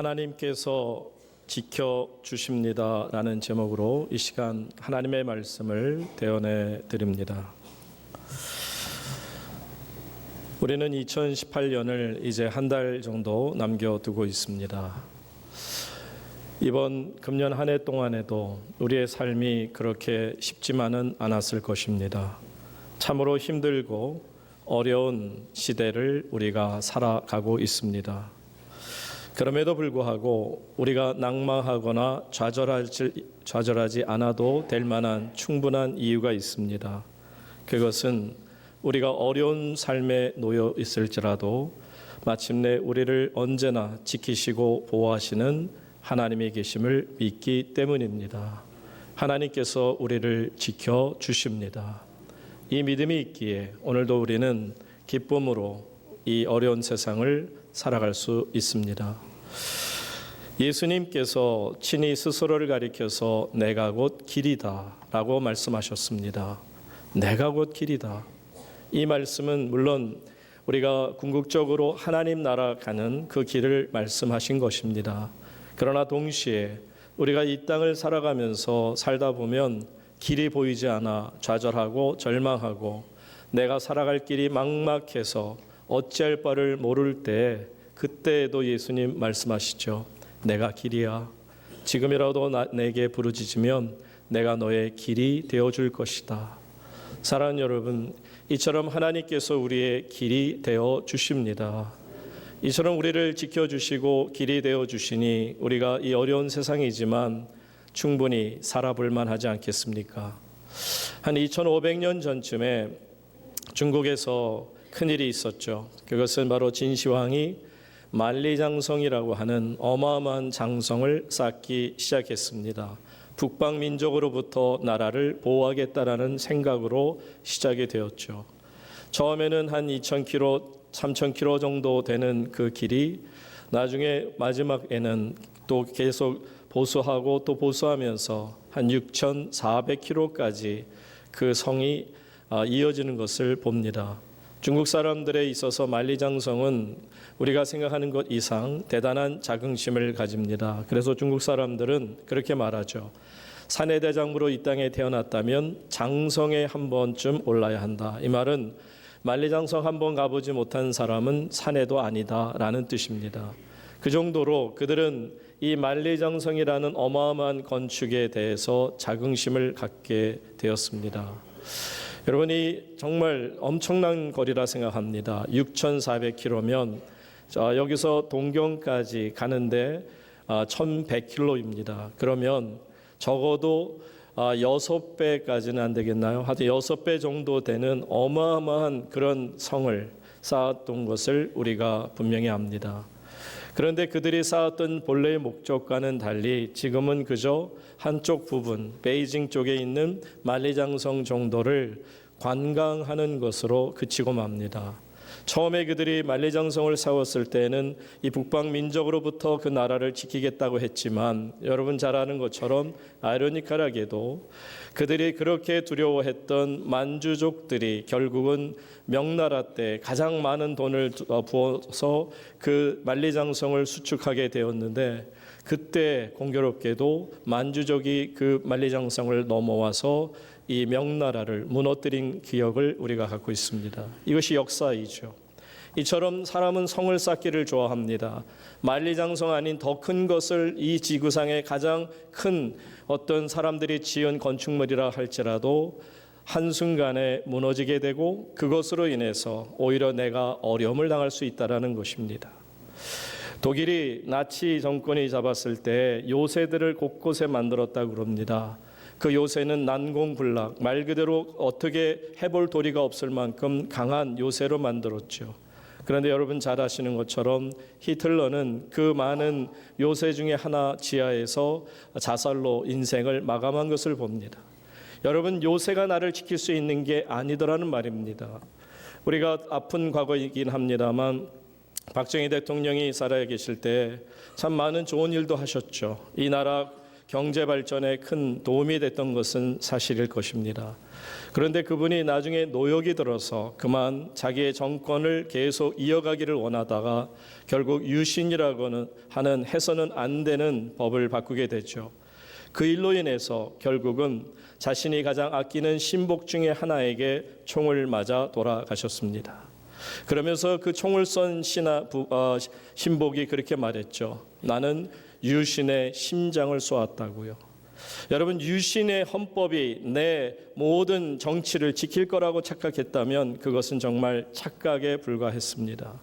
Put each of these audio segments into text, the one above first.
하나님께서 지켜주십니다라는 제목으로 이 시간 하나님의 말씀을 대언해 드립니다. 우리는 2018년을 이제 한 달 정도 남겨두고 있습니다. 이번 금년 한 해 동안에도 우리의 삶이 그렇게 쉽지만은 않았을 것입니다. 참으로 힘들고 어려운 시대를 우리가 살아가고 있습니다. 그럼에도 불구하고 우리가 낭망하거나 좌절하지 않아도 될 만한 충분한 이유가 있습니다. 그것은 우리가 어려운 삶에 놓여 있을지라도 마침내 우리를 언제나 지키시고 보호하시는 하나님이 계심을 믿기 때문입니다. 하나님께서 우리를 지켜주십니다. 이 믿음이 있기에 오늘도 우리는 기쁨으로 이 어려운 세상을 살아갈 수 있습니다. 예수님께서 친히 스스로를 가리켜서 내가 곧 길이다 라고 말씀하셨습니다. 내가 곧 길이다. 이 말씀은 물론 우리가 궁극적으로 하나님 나라 가는 그 길을 말씀하신 것입니다. 그러나 동시에 우리가 이 땅을 살아가면서 살다 보면 길이 보이지 않아 좌절하고 절망하고 내가 살아갈 길이 막막해서 어찌할 바를 모를 때 그때에도 예수님 말씀하시죠. 내가 길이야. 지금이라도 내게 부르짖으면 내가 너의 길이 되어줄 것이다. 사랑하는 여러분, 이처럼 하나님께서 우리의 길이 되어 주십니다. 이처럼 우리를 지켜주시고 길이 되어 주시니 우리가 이 어려운 세상이지만 충분히 살아볼 만하지 않겠습니까? 한 2500년 전쯤에 중국에서 큰일이 있었죠. 그것은 바로 진시황이 만리장성이라고 하는 어마어마한 장성을 쌓기 시작했습니다. 북방 민족으로부터 나라를 보호하겠다라는 생각으로 시작이 되었죠. 처음에는 한 2000km, 3000km 정도 되는 그 길이 나중에 마지막에는 또 계속 보수하고 또 보수하면서 한 6400km까지 그 성이 이어지는 것을 봅니다. 중국 사람들에 있어서 만리장성은 우리가 생각하는 것 이상 대단한 자긍심을 가집니다. 그래서 중국 사람들은 그렇게 말하죠. 산의 대장부로 이 땅에 태어났다면 장성에 한 번쯤 올라야 한다. 이 말은 만리장성 한 번 가보지 못한 사람은 산에도 아니다라는 뜻입니다. 그 정도로 그들은 이 만리장성이라는 어마어마한 건축에 대해서 자긍심을 갖게 되었습니다. 여러분이 정말 엄청난 거리라 생각합니다. 6,400km면 여기서 동경까지 가는데 1,100km입니다. 그러면 적어도 6배까지는 안 되겠나요? 하여튼 6배 정도 되는 어마어마한 그런 성을 쌓았던 것을 우리가 분명히 압니다. 그런데 그들이 쌓았던 본래의 목적과는 달리 지금은 그저 한쪽 부분, 베이징 쪽에 있는 만리장성 정도를 관광하는 것으로 그치고 맙니다. 처음에 그들이 만리장성을 세웠을 때는 이 북방 민족으로부터 그 나라를 지키겠다고 했지만 여러분 잘 아는 것처럼 아이러니컬하게도 그들이 그렇게 두려워했던 만주족들이 결국은 명나라 때 가장 많은 돈을 부어서 그 만리장성을 수축하게 되었는데 그때 공교롭게도 만주족이 그 만리장성을 넘어와서 이 명나라를 무너뜨린 기억을 우리가 갖고 있습니다. 이것이 역사이죠. 이처럼 사람은 성을 쌓기를 좋아합니다. 만리장성 아닌 더 큰 것을 이 지구상의 가장 큰 어떤 사람들이 지은 건축물이라 할지라도 한순간에 무너지게 되고 그것으로 인해서 오히려 내가 어려움을 당할 수 있다는 것입니다. 독일이 나치 정권이 잡았을 때 요새들을 곳곳에 만들었다고 그럽니다. 그 요새는 난공불락, 말 그대로 어떻게 해볼 도리가 없을 만큼 강한 요새로 만들었죠. 그런데 여러분 잘 아시는 것처럼 히틀러는 그 많은 요새 중에 하나 지하에서 자살로 인생을 마감한 것을 봅니다. 여러분 요새가 나를 지킬 수 있는 게 아니더라는 말입니다. 우리가 아픈 과거이긴 합니다만 박정희 대통령이 살아 계실 때 참 많은 좋은 일도 하셨죠. 이 나라 경제 발전에 큰 도움이 됐던 것은 사실일 것입니다. 그런데 그분이 나중에 노역이 들어서 그만 자기의 정권을 계속 이어가기를 원하다가 결국 유신이라고는 하는 해서는 안 되는 법을 바꾸게 되죠. 그 일로 인해서 결국은 자신이 가장 아끼는 신복 중에 하나에게 총을 맞아 돌아가셨습니다. 그러면서 그 총을 쏜 신복이 그렇게 말했죠. 나는 유신의 심장을 쏘았다고요. 여러분, 유신의 헌법이 내 모든 정치를 지킬 거라고 착각했다면 그것은 정말 착각에 불과했습니다.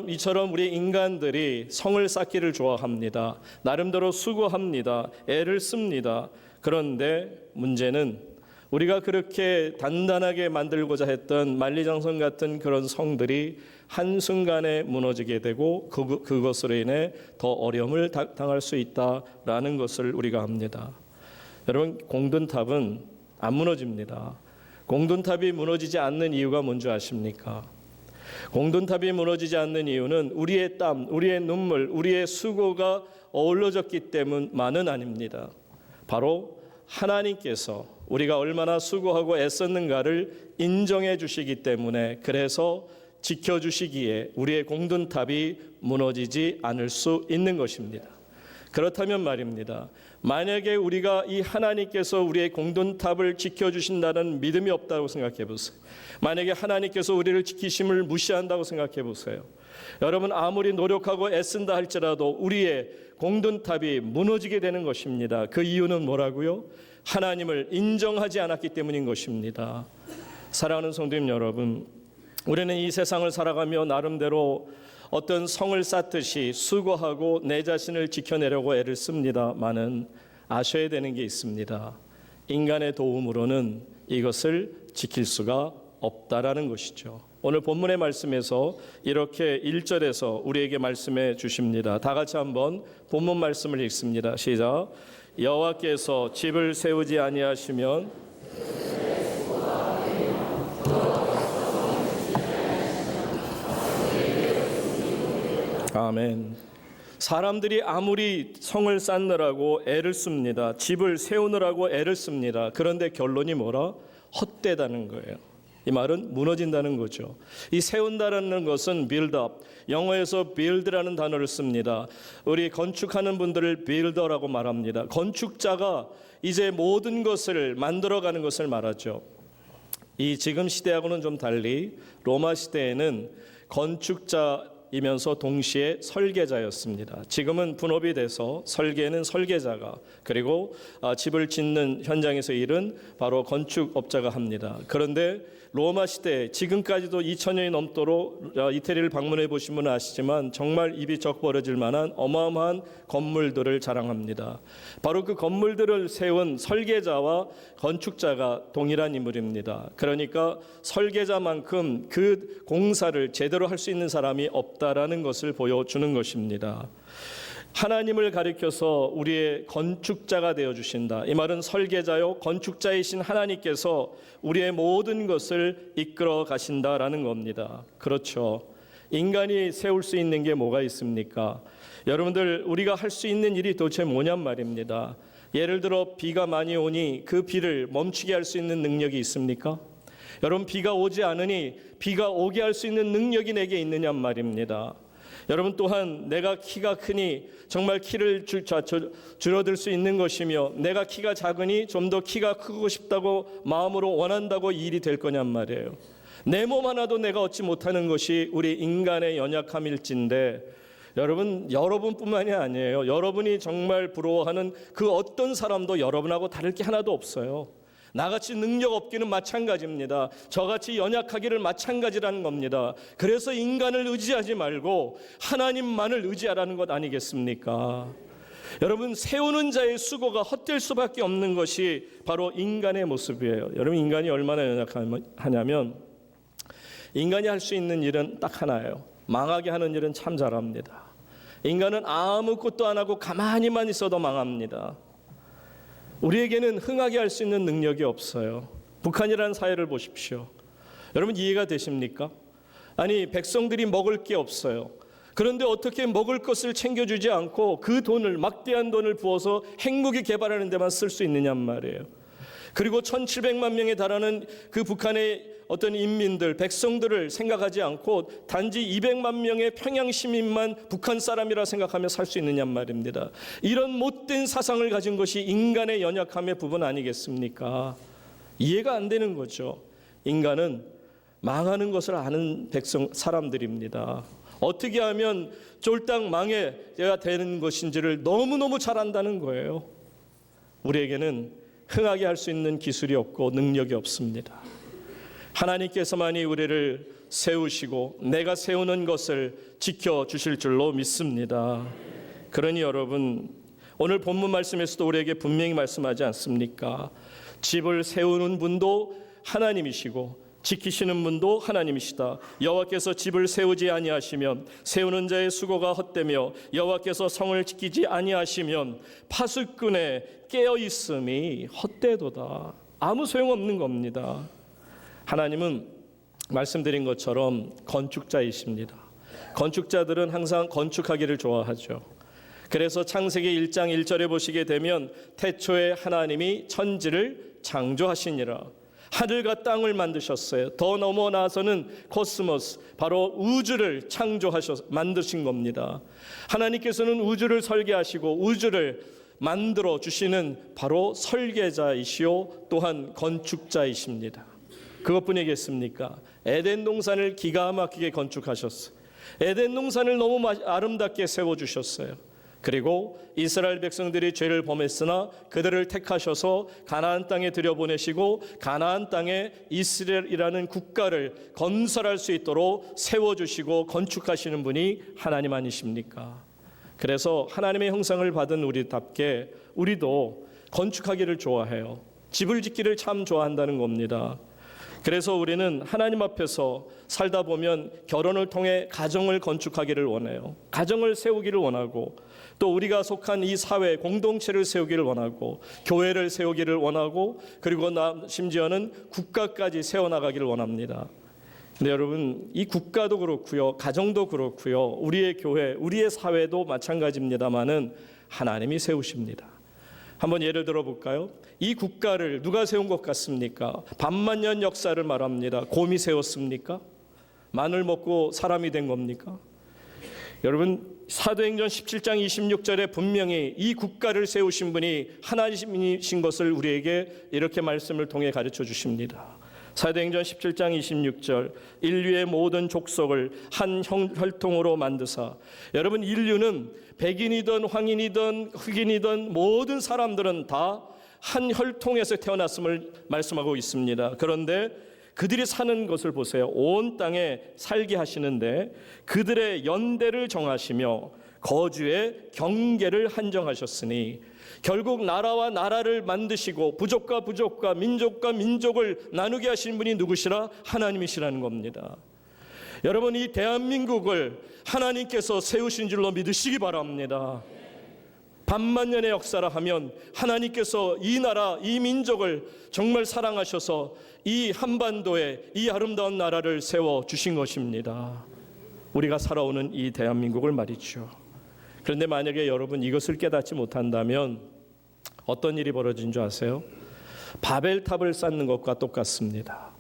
이처럼 우리 인간들이 성을 쌓기를 좋아합니다. 나름대로 수고합니다. 애를 씁니다. 그런데 문제는 우리가 그렇게 단단하게 만들고자 했던 만리장성 같은 그런 성들이 한순간에 무너지게 되고 그것으로 인해 더 어려움을 당할 수 있다라는 것을 우리가 압니다. 여러분, 공든탑은 안 무너집니다. 공든탑이 무너지지 않는 이유가 뭔지 아십니까? 공든탑이 무너지지 않는 이유는 우리의 땀, 우리의 눈물, 우리의 수고가 어우러졌기 때문만은 아닙니다. 바로 하나님께서 우리가 얼마나 수고하고 애썼는가를 인정해 주시기 때문에, 그래서 지켜주시기에 우리의 공든탑이 무너지지 않을 수 있는 것입니다. 그렇다면 말입니다, 만약에 우리가 이 하나님께서 우리의 공든탑을 지켜주신다는 믿음이 없다고 생각해 보세요. 만약에 하나님께서 우리를 지키심을 무시한다고 생각해 보세요. 여러분, 아무리 노력하고 애쓴다 할지라도 우리의 공든탑이 무너지게 되는 것입니다. 그 이유는 뭐라고요? 하나님을 인정하지 않았기 때문인 것입니다. 사랑하는 성도님 여러분, 우리는 이 세상을 살아가며 나름대로 어떤 성을 쌓듯이 수고하고 내 자신을 지켜내려고 애를 씁니다마는 아셔야 되는 게 있습니다. 인간의 도움으로는 이것을 지킬 수가 없다라는 것이죠. 오늘 본문의 말씀에서 이렇게 1절에서 우리에게 말씀해 주십니다. 다 같이 한번 본문 말씀을 읽습니다. 시작. 여호와께서 집을 세우지 아니하시면 아멘. 사람들이 아무리 성을 쌓느라고 애를 씁니다. 집을 세우느라고 애를 씁니다. 그런데 결론이 뭐라? 헛되다는 거예요. 이 말은 무너진다는 거죠. 이 세운다라는 것은 build up, 영어에서 build라는 단어를 씁니다. 우리 건축하는 분들을 builder라고 말합니다. 건축자가 이제 모든 것을 만들어가는 것을 말하죠. 이 지금 시대하고는 좀 달리 로마 시대에는 건축자이면서 동시에 설계자였습니다. 지금은 분업이 돼서 설계는 설계자가, 그리고 집을 짓는 현장에서 일은 바로 건축업자가 합니다. 그런데 로마 시대, 지금까지도 2000년이 넘도록 이태리를 방문해 보신 분은 아시지만 정말 입이 적 벌어질 만한 어마어마한 건물들을 자랑합니다. 바로 그 건물들을 세운 설계자와 건축자가 동일한 인물입니다. 그러니까 설계자만큼 그 공사를 제대로 할 수 있는 사람이 없다라는 것을 보여주는 것입니다. 하나님을 가리켜서 우리의 건축자가 되어주신다. 이 말은 설계자요 건축자이신 하나님께서 우리의 모든 것을 이끌어 가신다라는 겁니다. 그렇죠. 인간이 세울 수 있는 게 뭐가 있습니까? 여러분들, 우리가 할 수 있는 일이 도대체 뭐냔 말입니다. 예를 들어 비가 많이 오니 그 비를 멈추게 할 수 있는 능력이 있습니까? 여러분, 비가 오지 않으니 비가 오게 할 수 있는 능력이 내게 있느냔 말입니다. 여러분, 또한 내가 키가 크니 정말 키를 줄어들 수 있는 것이며, 내가 키가 작으니 좀 더 키가 크고 싶다고 마음으로 원한다고 이 일이 될 거냔 말이에요. 내 몸 하나도 내가 얻지 못하는 것이 우리 인간의 연약함일진데, 여러분뿐만이 아니에요. 여러분이 정말 부러워하는 그 어떤 사람도 여러분하고 다를 게 하나도 없어요. 나같이 능력 없기는 마찬가지입니다. 저같이 연약하기를 마찬가지라는 겁니다. 그래서 인간을 의지하지 말고 하나님만을 의지하라는 것 아니겠습니까? 여러분, 세우는 자의 수고가 헛될 수밖에 없는 것이 바로 인간의 모습이에요. 여러분, 인간이 얼마나 연약하냐면 인간이 할 수 있는 일은 딱 하나예요. 망하게 하는 일은 참 잘합니다. 인간은 아무것도 안 하고 가만히만 있어도 망합니다. 우리에게는 흥하게 할 수 있는 능력이 없어요. 북한이라는 사회를 보십시오. 여러분, 이해가 되십니까? 아니, 백성들이 먹을 게 없어요. 그런데 어떻게 먹을 것을 챙겨주지 않고 그 돈을, 막대한 돈을 부어서 핵무기 개발하는 데만 쓸 수 있느냐 말이에요. 그리고 1700만 명에 달하는 그 북한의 어떤 인민들, 백성들을 생각하지 않고 단지 200만 명의 평양 시민만 북한 사람이라 생각하며 살 수 있느냐 말입니다. 이런 못된 사상을 가진 것이 인간의 연약함의 부분 아니겠습니까? 이해가 안 되는 거죠. 인간은 망하는 것을 아는 사람들입니다. 어떻게 하면 쫄딱 망해야 되는 것인지를 너무너무 잘 안다는 거예요. 우리에게는 흥하게 할 수 있는 기술이 없고 능력이 없습니다. 하나님께서만이 우리를 세우시고 내가 세우는 것을 지켜주실 줄로 믿습니다. 그러니 여러분, 오늘 본문 말씀에서도 우리에게 분명히 말씀하지 않습니까? 집을 세우는 분도 하나님이시고 지키시는 분도 하나님이시다. 여호와께서 집을 세우지 아니하시면 세우는 자의 수고가 헛되며 여호와께서 성을 지키지 아니하시면 파수꾼의 깨어 있음이 헛되도다. 아무 소용없는 겁니다. 하나님은 말씀드린 것처럼 건축자이십니다. 건축자들은 항상 건축하기를 좋아하죠. 그래서 창세기 1장 1절에 보시게 되면 태초에 하나님이 천지를 창조하시니라. 하늘과 땅을 만드셨어요. 더 넘어나서는 코스모스, 바로 우주를 만드신 겁니다. 하나님께서는 우주를 설계하시고 우주를 만들어 주시는 바로 설계자이시오 또한 건축자이십니다. 그것뿐이겠습니까? 에덴 동산을 기가 막히게 건축하셨어요. 에덴 동산을 너무 아름답게 세워주셨어요. 그리고 이스라엘 백성들이 죄를 범했으나 그들을 택하셔서 가나안 땅에 들여보내시고 가나안 땅에 이스라엘이라는 국가를 건설할 수 있도록 세워주시고 건축하시는 분이 하나님 아니십니까? 그래서 하나님의 형상을 받은 우리답게 우리도 건축하기를 좋아해요. 집을 짓기를 참 좋아한다는 겁니다. 그래서 우리는 하나님 앞에서 살다 보면 결혼을 통해 가정을 건축하기를 원해요. 가정을 세우기를 원하고 또 우리가 속한 이 사회 공동체를 세우기를 원하고 교회를 세우기를 원하고 그리고 심지어는 국가까지 세워나가기를 원합니다. 근데 여러분, 이 국가도 그렇고요, 가정도 그렇고요, 우리의 교회, 우리의 사회도 마찬가지입니다만은 하나님이 세우십니다. 한번 예를 들어 볼까요? 이 국가를 누가 세운 것 같습니까? 반만년 역사를 말합니다. 곰이 세웠습니까? 마늘 먹고 사람이 된 겁니까? 여러분, 사도행전 17장 26절에 분명히 이 국가를 세우신 분이 하나님이신 것을 우리에게 이렇게 말씀을 통해 가르쳐 주십니다. 사도행전 17장 26절, 인류의 모든 족속을 한 혈통으로 만드사. 여러분, 인류는 백인이든 황인이든 흑인이든 모든 사람들은 다 한 혈통에서 태어났음을 말씀하고 있습니다. 그런데 그들이 사는 것을 보세요. 온 땅에 살게 하시는데 그들의 연대를 정하시며 거주의 경계를 한정하셨으니 결국 나라와 나라를 만드시고 부족과 부족과 민족과 민족을 나누게 하신 분이 누구시라? 하나님이시라는 겁니다. 여러분, 이 대한민국을 하나님께서 세우신 줄로 믿으시기 바랍니다. 반만년의 역사라 하면 하나님께서 이 나라, 이 민족을 정말 사랑하셔서 이 한반도에 이 아름다운 나라를 세워주신 것입니다. 우리가 살아오는 이 대한민국을 말이죠. 그런데 만약에 여러분 이것을 깨닫지 못한다면 어떤 일이 벌어진 줄 아세요? 바벨탑을 쌓는 것과 똑같습니다.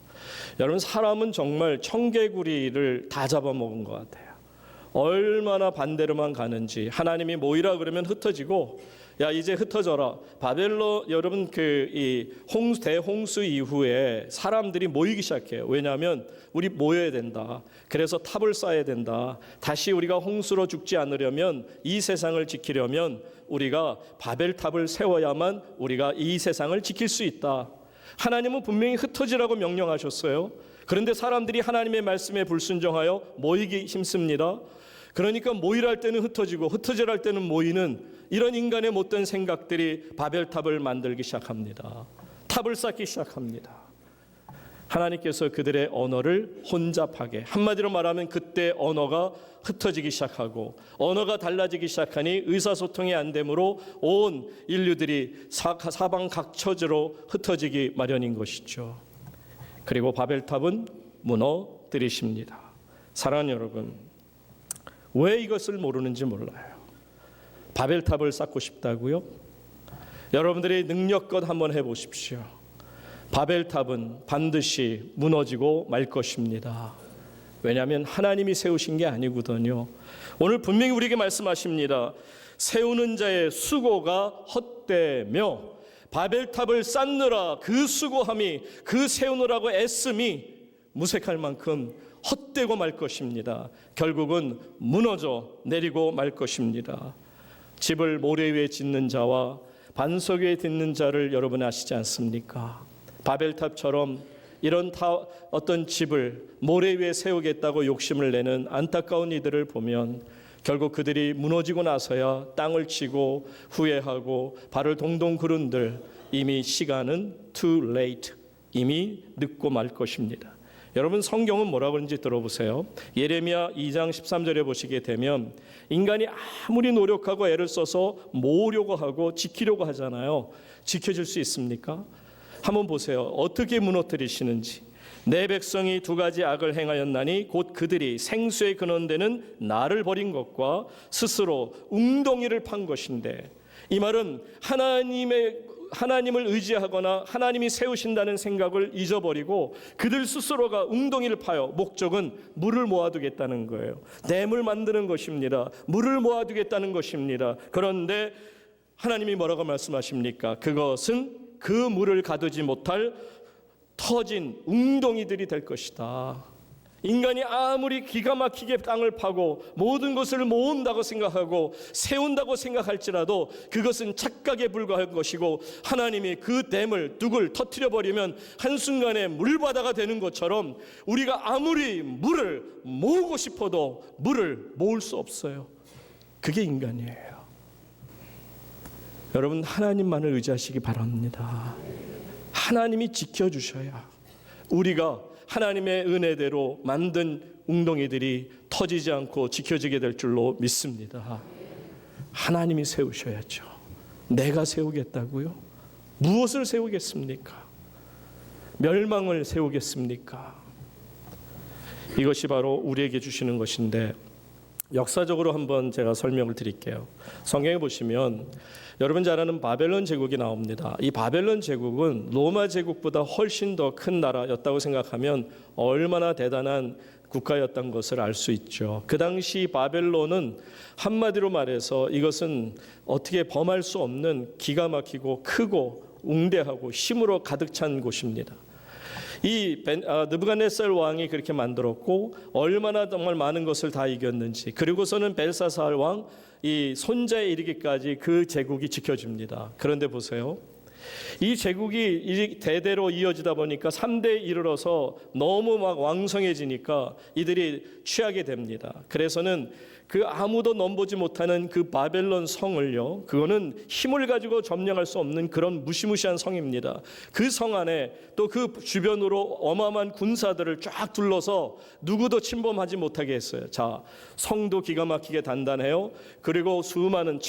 여러분, 사람은 정말 청개구리를 다 잡아먹은 것 같아요. 얼마나 반대로만 가는지. 하나님이 모이라 그러면 흩어지고, 야 이제 흩어져라. 바벨론, 여러분 대홍수 이후에 사람들이 모이기 시작해요. 왜냐하면 우리 모여야 된다. 그래서 탑을 쌓아야 된다. 다시 우리가 홍수로 죽지 않으려면, 이 세상을 지키려면 우리가 바벨탑을 세워야만 우리가 이 세상을 지킬 수 있다. 하나님은 분명히 흩어지라고 명령하셨어요. 그런데 사람들이 하나님의 말씀에 불순종하여 모이기 힘씁니다. 그러니까 모이라 할 때는 흩어지고 흩어지라 할 때는 모이는 이런 인간의 못된 생각들이 바벨탑을 만들기 시작합니다. 탑을 쌓기 시작합니다. 하나님께서 그들의 언어를 혼잡하게, 한마디로 말하면 그때 언어가 흩어지기 시작하고 언어가 달라지기 시작하니 의사소통이 안 되므로 온 인류들이 사방 각처로 흩어지기 마련인 것이죠. 그리고 바벨탑은 무너뜨리십니다. 사랑하는 여러분, 왜 이것을 모르는지 몰라요. 바벨탑을 쌓고 싶다고요? 여러분들이 능력껏 한번 해보십시오. 바벨탑은 반드시 무너지고 말 것입니다. 왜냐하면 하나님이 세우신 게 아니거든요. 오늘 분명히 우리에게 말씀하십니다. 세우는 자의 수고가 헛되며 바벨탑을 쌓느라 그 수고함이, 그 세우느라고 애씀이 무색할 만큼 헛되고 말 것입니다. 결국은 무너져 내리고 말 것입니다. 집을 모래 위에 짓는 자와 반석 위에 짓는 자를 여러분 아시지 않습니까? 바벨탑처럼 이런 어떤 집을 모래 위에 세우겠다고 욕심을 내는 안타까운 이들을 보면 결국 그들이 무너지고 나서야 땅을 치고 후회하고 발을 동동 구른들 이미 시간은 too late, 이미 늦고 말 것입니다. 여러분 성경은 뭐라고 그러는지 들어보세요. 예레미야 2장 13절에 보시게 되면 인간이 아무리 노력하고 애를 써서 모으려고 하고 지키려고 하잖아요. 지켜질 수 있습니까? 한번 보세요. 어떻게 무너뜨리시는지. 내 백성이 두 가지 악을 행하였나니 곧 그들이 생수의 근원되는 나를 버린 것과 스스로 웅덩이를 판 것인데, 이 말은 하나님을 의지하거나 하나님이 세우신다는 생각을 잊어버리고 그들 스스로가 웅덩이를 파요. 목적은 물을 모아두겠다는 거예요. 댐을 만드는 것입니다. 물을 모아두겠다는 것입니다. 그런데 하나님이 뭐라고 말씀하십니까? 그것은 그 물을 가두지 못할 터진 웅덩이들이 될 것이다. 인간이 아무리 기가 막히게 땅을 파고 모든 것을 모은다고 생각하고 세운다고 생각할지라도 그것은 착각에 불과한 것이고, 하나님이 그 댐을 둑을 터뜨려 버리면 한순간에 물바다가 되는 것처럼 우리가 아무리 물을 모으고 싶어도 물을 모을 수 없어요. 그게 인간이에요. 여러분 하나님만을 의지하시기 바랍니다. 하나님이 지켜주셔야 우리가 하나님의 은혜대로 만든 웅덩이들이 터지지 않고 지켜지게 될 줄로 믿습니다. 하나님이 세우셔야죠. 내가 세우겠다고요? 무엇을 세우겠습니까? 멸망을 세우겠습니까? 이것이 바로 우리에게 주시는 것인데, 역사적으로 한번 제가 설명을 드릴게요. 성경에 보시면 여러분 잘 아는 바벨론 제국이 나옵니다. 이 바벨론 제국은 로마 제국보다 훨씬 더 큰 나라였다고 생각하면 얼마나 대단한 국가였던 것을 알 수 있죠. 그 당시 바벨론은 한마디로 말해서 이것은 어떻게 범할 수 없는 기가 막히고 크고 웅대하고 힘으로 가득 찬 곳입니다. 이 느부갓네살 왕이 그렇게 만들었고 얼마나 정말 많은 것을 다 이겼는지, 그리고서는 벨사살 왕 이 손자에 이르기까지 그 제국이 지켜집니다. 그런데 보세요. 이 제국이 대대로 이어지다 보니까 3대에 이르러서 너무 막 왕성해지니까 이들이 취하게 됩니다. 그래서는 그 아무도 넘보지 못하는 그 바벨론 성을요, 그거는 힘을 가지고 점령할 수 없는 그런 무시무시한 성입니다. 그 성 안에 또 그 주변으로 어마어마한 군사들을 쫙 둘러서 누구도 침범하지 못하게 했어요. 자, 성도 기가 막히게 단단해요. 그리고 수많은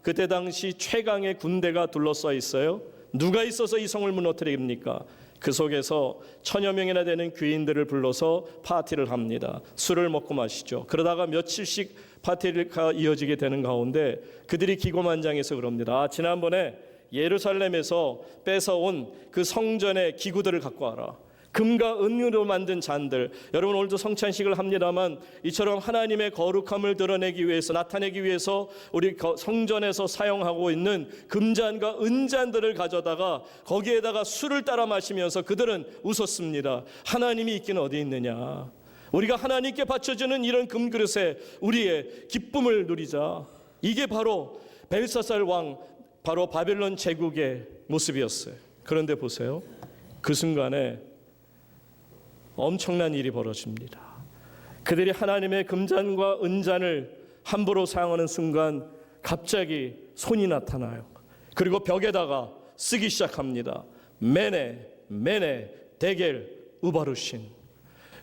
그때 당시 최강의 군대가 둘러싸 있어요. 누가 있어서 이 성을 무너뜨립니까? 그 속에서 1000여 명이나 되는 귀인들을 불러서 파티를 합니다. 술을 먹고 마시죠. 그러다가 며칠씩 파티가 이어지게 되는 가운데 그들이 기고만장해서 그럽니다. 지난번에 예루살렘에서 뺏어온 그 성전의 기구들을 갖고 와라. 금과 은으로 만든 잔들. 여러분 오늘도 성찬식을 합니다만 이처럼 하나님의 거룩함을 드러내기 위해서, 나타내기 위해서 우리 성전에서 사용하고 있는 금잔과 은잔들을 가져다가 거기에다가 술을 따라 마시면서 그들은 웃었습니다. 하나님이 있긴 어디 있느냐. 우리가 하나님께 바쳐주는 이런 금그릇에 우리의 기쁨을 누리자. 이게 바로 벨사살 왕, 바로 바벨론 제국의 모습이었어요. 그런데 보세요. 그 순간에 엄청난 일이 벌어집니다. 그들이 하나님의 금잔과 은잔을 함부로 사용하는 순간 갑자기 손이 나타나요. 그리고 벽에다가 쓰기 시작합니다. 메네 메네 데겔 우바루신.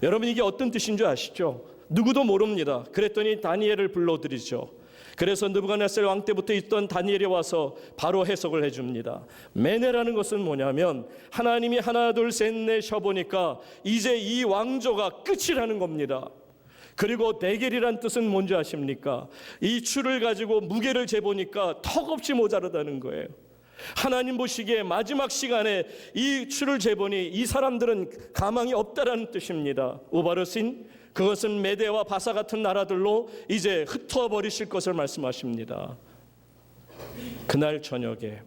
여러분 이게 어떤 뜻인 줄 아시죠? 누구도 모릅니다. 그랬더니 다니엘을 불러들이죠. 그래서 느부갓네살 왕 때부터 있던 다니엘이 와서 바로 해석을 해줍니다. 메네라는 것은 뭐냐면 하나님이 하나 둘 셋 넷 쉬어보니까 이제 이 왕조가 끝이라는 겁니다. 그리고 대결이란 뜻은 뭔지 아십니까? 이 추를 가지고 무게를 재보니까 턱없이 모자르다는 거예요. 하나님 보시기에 마지막 시간에 이 추를 재보니 이 사람들은 가망이 없다라는 뜻입니다. 우바르신, 그것은 메대와 바사 같은 나라들로 이제 흩어버리실 것을 말씀하십니다. 그날 저녁에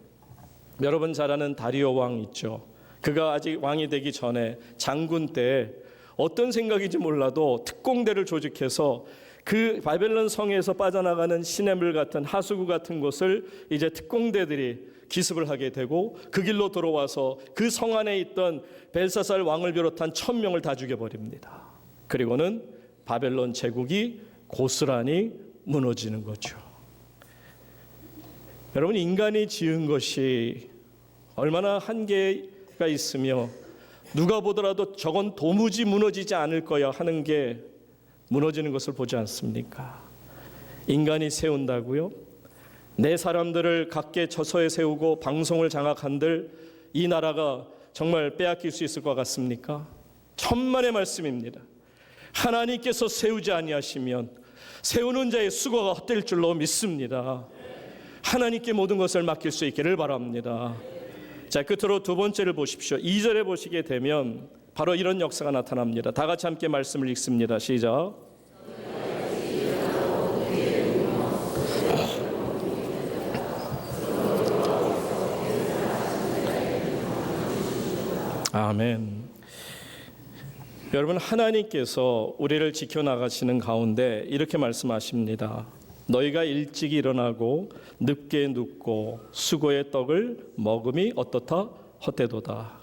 여러분 잘 아는 다리오 왕 있죠. 그가 아직 왕이 되기 전에 장군 때 어떤 생각인지 몰라도 특공대를 조직해서 그 바벨론 성에서 빠져나가는 시냇물 같은 하수구 같은 곳을 이제 특공대들이 기습을 하게 되고 그 길로 들어와서 그 성 안에 있던 벨사살 왕을 비롯한 1000명을 다 죽여버립니다. 그리고는 바벨론 제국이 고스란히 무너지는 거죠. 여러분, 인간이 지은 것이 얼마나 한계가 있으며 누가 보더라도 저건 도무지 무너지지 않을 거야 하는 게 무너지는 것을 보지 않습니까? 인간이 세운다고요? 내 사람들을 각계 처소에 세우고 방송을 장악한들 이 나라가 정말 빼앗길 수 있을 것 같습니까? 천만의 말씀입니다. 하나님께서 세우지 아니하시면 세우는 자의 수고가 헛될 줄로 믿습니다. 하나님께 모든 것을 맡길 수 있기를 바랍니다. 자, 끝으로 두 번째를 보십시오. 2절에 보시게 되면 바로 이런 역사가 나타납니다. 다 같이 함께 말씀을 읽습니다. 시작. 아멘. 여러분, 하나님께서 우리를 지켜나가시는 가운데 이렇게 말씀하십니다. 너희가 일찍 일어나고 늦게 눕고 수고의 떡을 먹음이 어떻다? 헛되도다.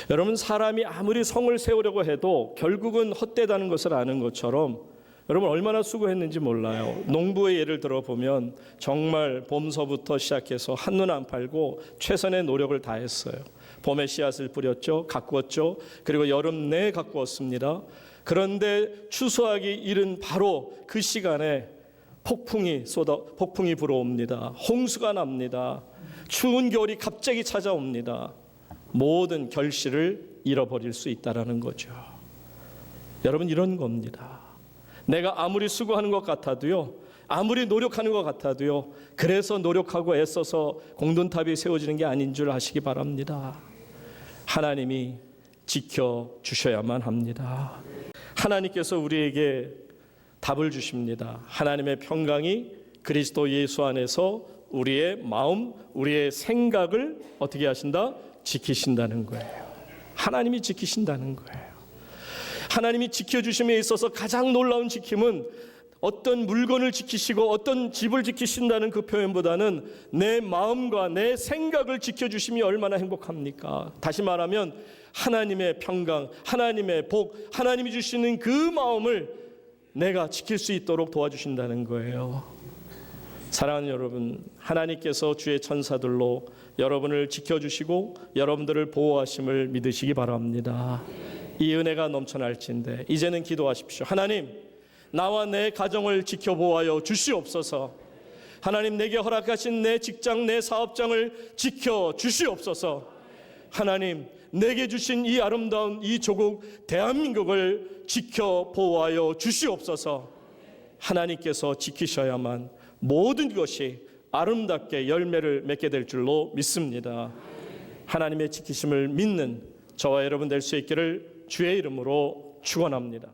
여러분, 사람이 아무리 성을 세우려고 해도 결국은 헛되다는 것을 아는 것처럼 여러분 얼마나 수고했는지 몰라요. 농부의 예를 들어보면 정말 봄서부터 시작해서 한눈 안 팔고 최선의 노력을 다했어요. 봄에 씨앗을 뿌렸죠. 가꾸었죠. 그리고 여름 내에 가꾸었습니다. 그런데 추수하기 이른 바로 그 시간에 폭풍이 불어옵니다. 홍수가 납니다. 추운 겨울이 갑자기 찾아옵니다. 모든 결실을 잃어버릴 수 있다라는 거죠. 여러분, 이런 겁니다. 내가 아무리 수고하는 것 같아도요, 아무리 노력하는 것 같아도요, 그래서 노력하고 애써서 공든탑이 세워지는 게 아닌 줄 아시기 바랍니다. 하나님이 지켜주셔야만 합니다. 하나님께서 우리에게 답을 주십니다. 하나님의 평강이 그리스도 예수 안에서 우리의 마음, 우리의 생각을 어떻게 하신다? 지키신다는 거예요. 하나님이 지키신다는 거예요. 하나님이 지켜주심에 있어서 가장 놀라운 지킴은 어떤 물건을 지키시고 어떤 집을 지키신다는 그 표현보다는 내 마음과 내 생각을 지켜주심이 얼마나 행복합니까? 다시 말하면 하나님의 평강, 하나님의 복, 하나님이 주시는 그 마음을 내가 지킬 수 있도록 도와주신다는 거예요. 사랑하는 여러분, 하나님께서 주의 천사들로 여러분을 지켜주시고 여러분들을 보호하심을 믿으시기 바랍니다. 이 은혜가 넘쳐날진데 이제는 기도하십시오. 하나님, 나와 내 가정을 지켜보아여 주시옵소서. 하나님, 내게 허락하신 내 직장, 내 사업장을 지켜주시옵소서. 하나님, 내게 주신 이 아름다운 이 조국 대한민국을 지켜보아여 주시옵소서. 하나님께서 지키셔야만 모든 것이 아름답게 열매를 맺게 될 줄로 믿습니다. 하나님의 지키심을 믿는 저와 여러분 될 수 있기를 주의 이름으로 축원합니다.